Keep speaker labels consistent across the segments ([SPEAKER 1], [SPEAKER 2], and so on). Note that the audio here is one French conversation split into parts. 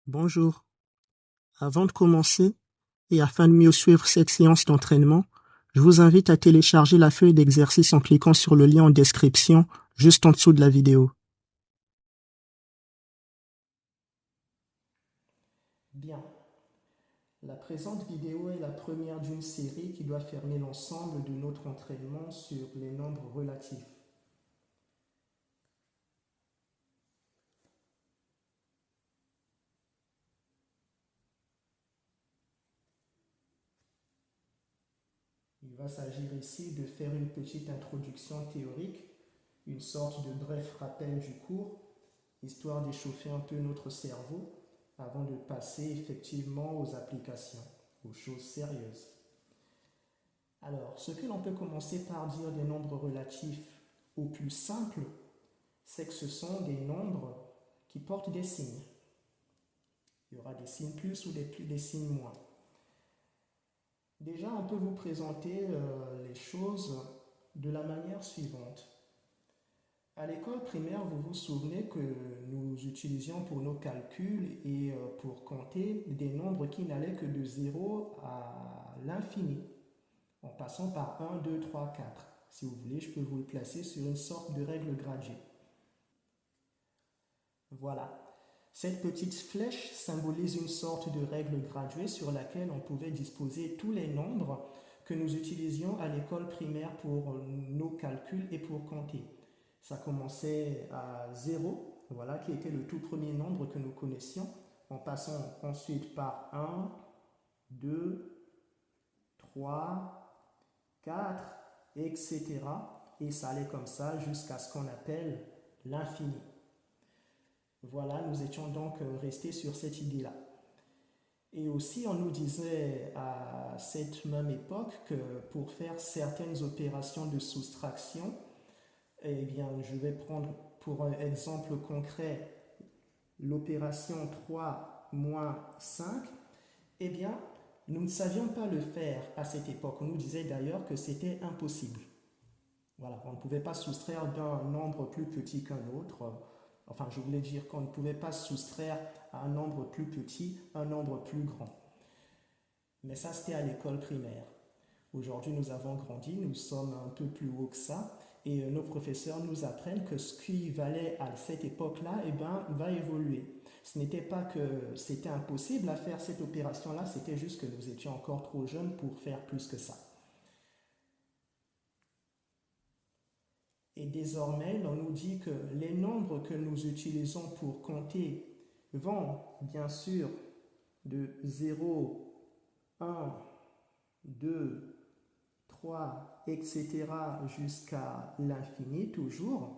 [SPEAKER 1] Bonjour. Avant de commencer, et afin de mieux suivre cette séance d'entraînement, je vous invite à télécharger la feuille d'exercice en cliquant sur le lien en description juste en dessous de la vidéo. Bien. La présente vidéo est la première d'une série qui doit fermer l'ensemble de notre entraînement sur les nombres relatifs. Il va s'agir ici de faire une petite introduction théorique, une sorte de bref rappel du cours, histoire d'échauffer un peu notre cerveau avant de passer effectivement aux applications, aux choses sérieuses. Alors, ce que l'on peut commencer par dire des nombres relatifs au plus simple, c'est que ce sont des nombres qui portent des signes. Il y aura des signes plus ou des signes moins. Déjà, on peut vous présenter les choses de la manière suivante. À l'école primaire, vous vous souvenez que nous utilisions pour nos calculs et pour compter des nombres qui n'allaient que de 0 à l'infini, en passant par 1, 2, 3, 4. Si vous voulez, je peux vous le placer sur une sorte de règle graduée. Voilà. Cette petite flèche symbolise une sorte de règle graduée sur laquelle on pouvait disposer tous les nombres que nous utilisions à l'école primaire pour nos calculs et pour compter. Ça commençait à 0, voilà, qui était le tout premier nombre que nous connaissions, en passant ensuite par 1, 2, 3, 4, etc. Et ça allait comme ça jusqu'à ce qu'on appelle l'infini. Voilà, nous étions donc restés sur cette idée-là. Et aussi, on nous disait à cette même époque que pour faire certaines opérations de soustraction, eh bien, je vais prendre pour un exemple concret l'opération 3 moins 5, eh bien, nous ne savions pas le faire à cette époque. On nous disait d'ailleurs que c'était impossible. Voilà, on ne pouvait pas soustraire d'un nombre plus petit qu'un autre. Enfin, je voulais dire qu'on ne pouvait pas soustraire à un nombre plus petit un nombre plus grand. Mais ça, c'était à l'école primaire. Aujourd'hui, nous avons grandi, nous sommes un peu plus haut que ça, et nos professeurs nous apprennent que ce qui valait à cette époque-là, eh ben, va évoluer. Ce n'était pas que c'était impossible à faire cette opération-là, c'était juste que nous étions encore trop jeunes pour faire plus que ça. Et désormais, on nous dit que les nombres que nous utilisons pour compter vont bien sûr de 0, 1, 2, 3, etc. jusqu'à l'infini toujours.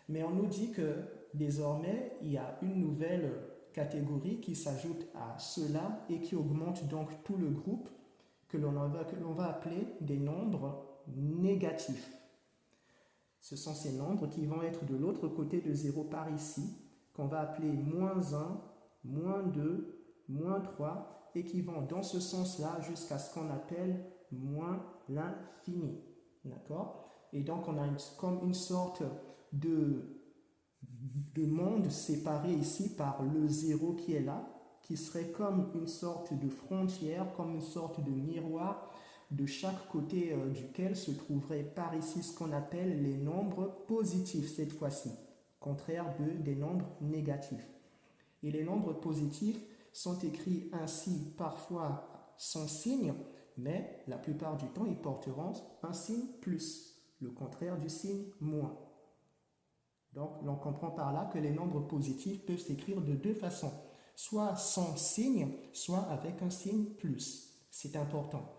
[SPEAKER 1] Mais on nous dit que désormais, il y a une nouvelle catégorie qui s'ajoute à cela et qui augmente donc tout le groupe que l'on va appeler des nombres négatifs. Ce sont ces nombres qui vont être de l'autre côté de 0 par ici, qu'on va appeler moins 1, moins 2, moins 3, et qui vont dans ce sens-là jusqu'à ce qu'on appelle moins l'infini. D'accord? Et donc on a comme une sorte de monde séparé ici par le 0 qui est là, qui serait comme une sorte de frontière, comme une sorte de miroir de chaque côté duquel se trouverait par ici ce qu'on appelle les nombres positifs cette fois-ci, contraire des nombres négatifs. Et les nombres positifs sont écrits ainsi parfois sans signe, mais la plupart du temps ils porteront un signe plus, le contraire du signe moins. Donc l'on comprend par là que les nombres positifs peuvent s'écrire de deux façons, soit sans signe, soit avec un signe plus. C'est important.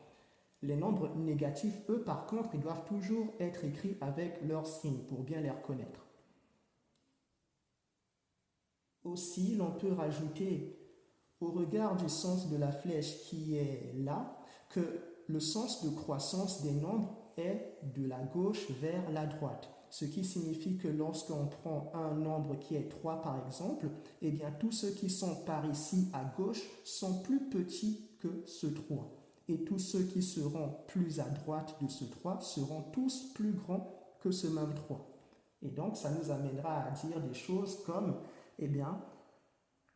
[SPEAKER 1] Les nombres négatifs, eux, par contre, ils doivent toujours être écrits avec leur signe pour bien les reconnaître. Aussi, l'on peut rajouter, au regard du sens de la flèche qui est là, que le sens de croissance des nombres est de la gauche vers la droite. Ce qui signifie que lorsqu'on prend un nombre qui est 3 par exemple, eh bien tous ceux qui sont par ici à gauche sont plus petits que ce 3. Et tous ceux qui seront plus à droite de ce 3 seront tous plus grands que ce même 3. Et donc ça nous amènera à dire des choses comme, eh bien,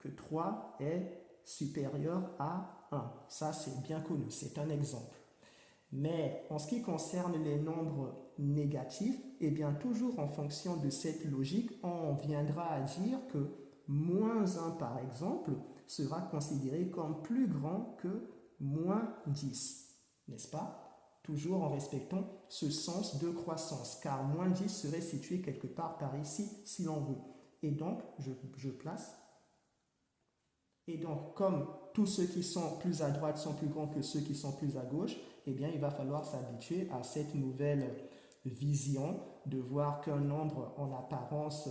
[SPEAKER 1] que 3 est supérieur à 1. Ça, c'est bien connu, c'est un exemple. Mais en ce qui concerne les nombres négatifs, eh bien, toujours en fonction de cette logique, on viendra à dire que moins 1, par exemple, sera considéré comme plus grand que moins 10, n'est-ce pas? Toujours en respectant ce sens de croissance, car moins 10 serait situé quelque part par ici, si l'on veut. Et donc, je place. Et donc, comme tous ceux qui sont plus à droite sont plus grands que ceux qui sont plus à gauche, eh bien, il va falloir s'habituer à cette nouvelle vision de voir qu'un nombre en apparence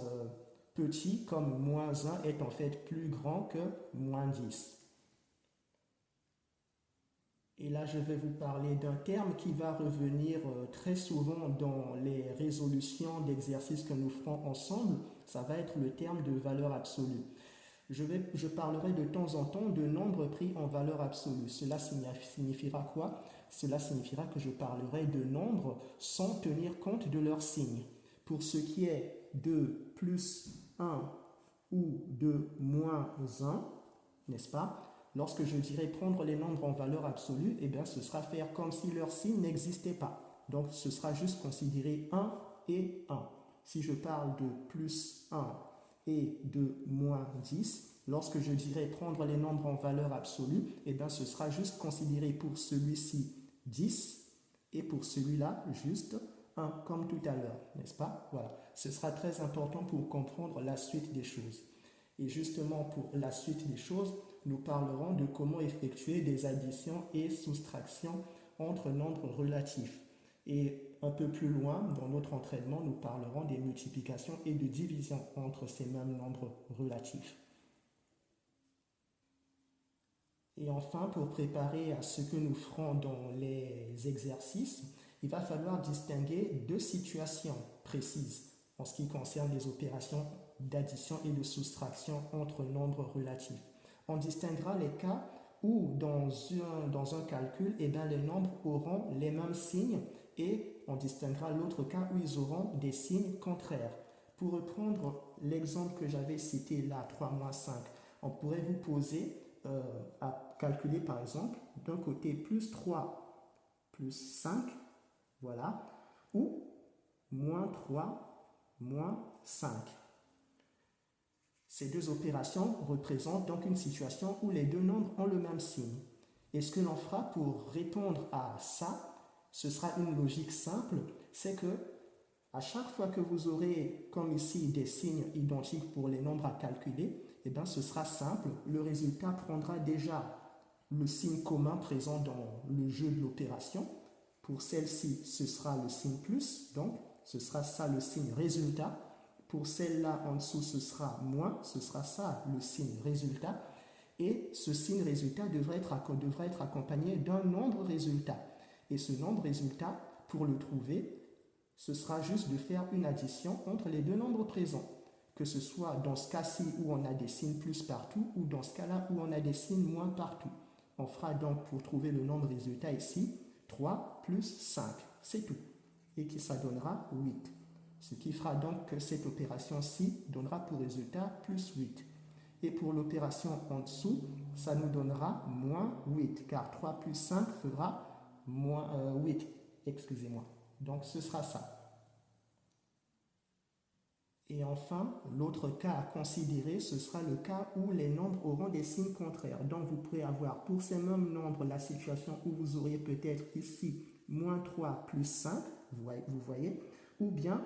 [SPEAKER 1] petit, comme moins 1, est en fait plus grand que moins 10. Et là, je vais vous parler d'un terme qui va revenir très souvent dans les résolutions d'exercices que nous ferons ensemble. Ça va être le terme de valeur absolue. Je parlerai de temps en temps de nombres pris en valeur absolue. Cela signifiera quoi? Cela signifiera que je parlerai de nombres sans tenir compte de leur signe. Pour ce qui est de plus 1 ou de moins 1, n'est-ce pas? Lorsque je dirai prendre les nombres en valeur absolue, eh bien, ce sera faire comme si leur signe n'existait pas. Donc, ce sera juste considérer 1 et 1. Si je parle de plus 1 et de moins 10, lorsque je dirai prendre les nombres en valeur absolue, eh bien, ce sera juste considéré pour celui-ci 10 et pour celui-là juste 1, comme tout à l'heure, n'est-ce pas? Voilà, ce sera très important pour comprendre la suite des choses. Et justement, pour la suite des choses, nous parlerons de comment effectuer des additions et soustractions entre nombres relatifs. Et un peu plus loin, dans notre entraînement, nous parlerons des multiplications et de divisions entre ces mêmes nombres relatifs. Et enfin, pour préparer à ce que nous ferons dans les exercices, il va falloir distinguer deux situations précises en ce qui concerne les opérations d'addition et de soustraction entre nombres relatifs. On distinguera les cas où dans un calcul, eh bien, les nombres auront les mêmes signes et on distinguera l'autre cas où ils auront des signes contraires. Pour reprendre l'exemple que j'avais cité là, 3 moins 5, on pourrait vous poser à calculer par exemple d'un côté plus 3 plus 5, voilà, ou moins 3 moins 5. Ces deux opérations représentent donc une situation où les deux nombres ont le même signe. Et ce que l'on fera pour répondre à ça, ce sera une logique simple, c'est que à chaque fois que vous aurez, comme ici, des signes identiques pour les nombres à calculer, eh bien, ce sera simple. Le résultat prendra déjà le signe commun présent dans le jeu de l'opération. Pour celle-ci, ce sera le signe plus, donc ce sera ça le signe résultat. Pour celle-là en dessous, ce sera moins, ce sera ça le signe résultat. Et ce signe résultat devrait être accompagné d'un nombre résultat. Et ce nombre résultat, pour le trouver, ce sera juste de faire une addition entre les deux nombres présents. Que ce soit dans ce cas-ci où on a des signes plus partout ou dans ce cas-là où on a des signes moins partout. On fera donc pour trouver le nombre résultat ici 3 plus 5, c'est tout. Et que ça donnera 8. Ce qui fera donc que cette opération-ci donnera pour résultat plus 8. Et pour l'opération en dessous, ça nous donnera moins 8, car 3 plus 5 fera moins 8, excusez-moi. Donc ce sera ça. Et enfin, l'autre cas à considérer, ce sera le cas où les nombres auront des signes contraires. Donc vous pourrez avoir pour ces mêmes nombres la situation où vous auriez peut-être ici moins 3 plus 5, vous voyez, ou bien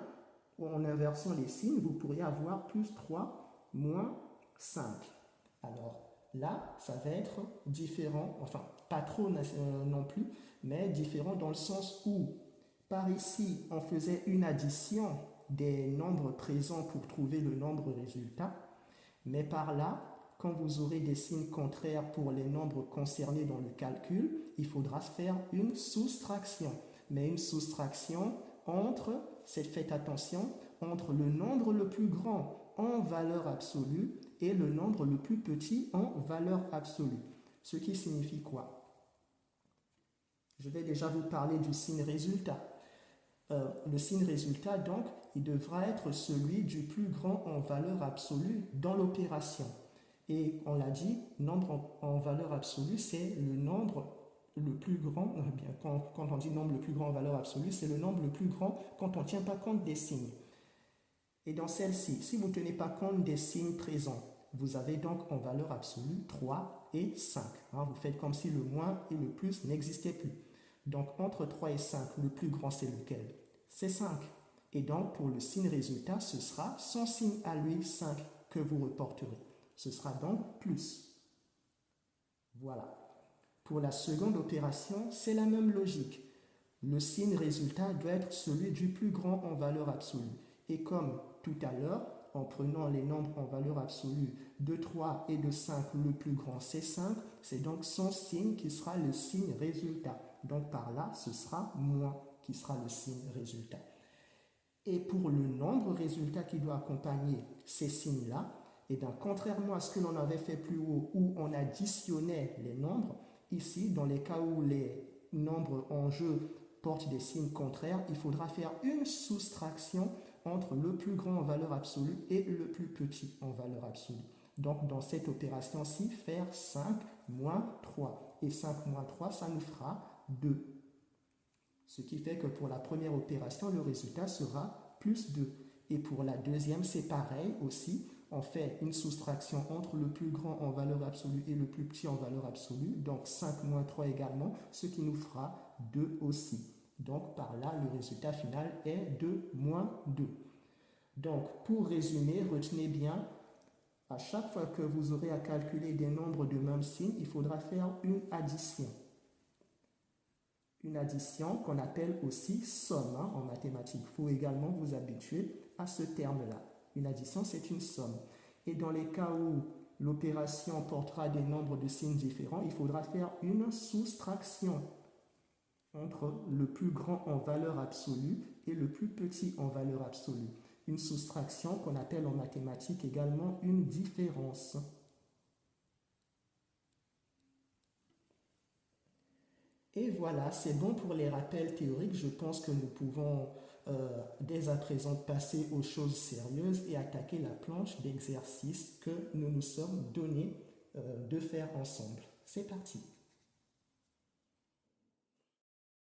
[SPEAKER 1] en inversant les signes, vous pourriez avoir plus 3 moins 5. Alors là, ça va être différent, enfin pas trop non plus, mais différent dans le sens où par ici, on faisait une addition des nombres présents pour trouver le nombre résultat, mais par là, quand vous aurez des signes contraires pour les nombres concernés dans le calcul, il faudra faire une soustraction. Mais une soustraction entre, faites attention, entre le nombre le plus grand en valeur absolue et le nombre le plus petit en valeur absolue. Ce qui signifie quoi? Je vais déjà vous parler du signe résultat. Le signe résultat, donc, il devra être celui du plus grand en valeur absolue dans l'opération. Et on l'a dit, nombre en valeur absolue, c'est le nombre le plus grand, bien, quand on dit nombre le plus grand en valeur absolue, c'est le nombre le plus grand quand on ne tient pas compte des signes. Et dans celle-ci, si vous ne tenez pas compte des signes présents, vous avez donc en valeur absolue 3 et 5. Vous faites comme si le moins et le plus n'existaient plus. Donc entre 3 et 5, le plus grand c'est lequel? C'est 5. Et donc pour le signe résultat, ce sera son signe à lui, 5, que vous reporterez. Ce sera donc plus. Voilà. Pour la seconde opération, c'est la même logique. Le signe résultat doit être celui du plus grand en valeur absolue. Et comme tout à l'heure, en prenant les nombres en valeur absolue de 3 et de 5, le plus grand c'est 5, c'est donc son signe qui sera le signe résultat. Donc par là, ce sera moins qui sera le signe résultat. Et pour le nombre résultat qui doit accompagner ces signes-là, et bien contrairement à ce que l'on avait fait plus haut où on additionnait les nombres, ici, dans les cas où les nombres en jeu portent des signes contraires, il faudra faire une soustraction entre le plus grand en valeur absolue et le plus petit en valeur absolue. Donc dans cette opération-ci, faire 5 moins 3. Et 5 moins 3, ça nous fera 2. Ce qui fait que pour la première opération, le résultat sera plus 2. Et pour la deuxième, c'est pareil aussi. On fait une soustraction entre le plus grand en valeur absolue et le plus petit en valeur absolue. Donc 5 moins 3 également, ce qui nous fera 2 aussi. Donc par là, le résultat final est 2 moins 2. Donc pour résumer, retenez bien, à chaque fois que vous aurez à calculer des nombres de même signe, il faudra faire une addition. Une addition qu'on appelle aussi somme en mathématiques. Il faut également vous habituer à ce terme-là. Une addition, c'est une somme. Et dans les cas où l'opération portera des nombres de signes différents, il faudra faire une soustraction entre le plus grand en valeur absolue et le plus petit en valeur absolue. Une soustraction qu'on appelle en mathématiques également une différence. Et voilà, c'est bon pour les rappels théoriques. Je pense que nous pouvons dès à présent passer aux choses sérieuses et attaquer la planche d'exercices que nous nous sommes donnés de faire ensemble. C'est parti.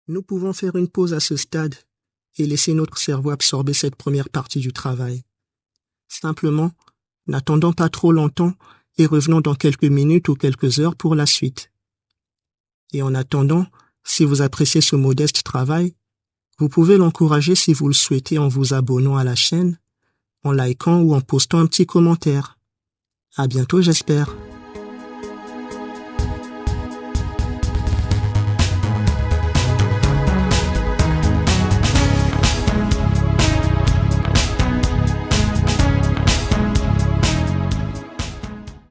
[SPEAKER 1] Nous pouvons faire une pause à ce stade et laisser notre cerveau absorber cette première partie du travail. Simplement, n'attendons pas trop longtemps et revenons dans quelques minutes ou quelques heures pour la suite. Et en attendant, si vous appréciez ce modeste travail, vous pouvez l'encourager si vous le souhaitez en vous abonnant à la chaîne, en likant ou en postant un petit commentaire. À bientôt, j'espère.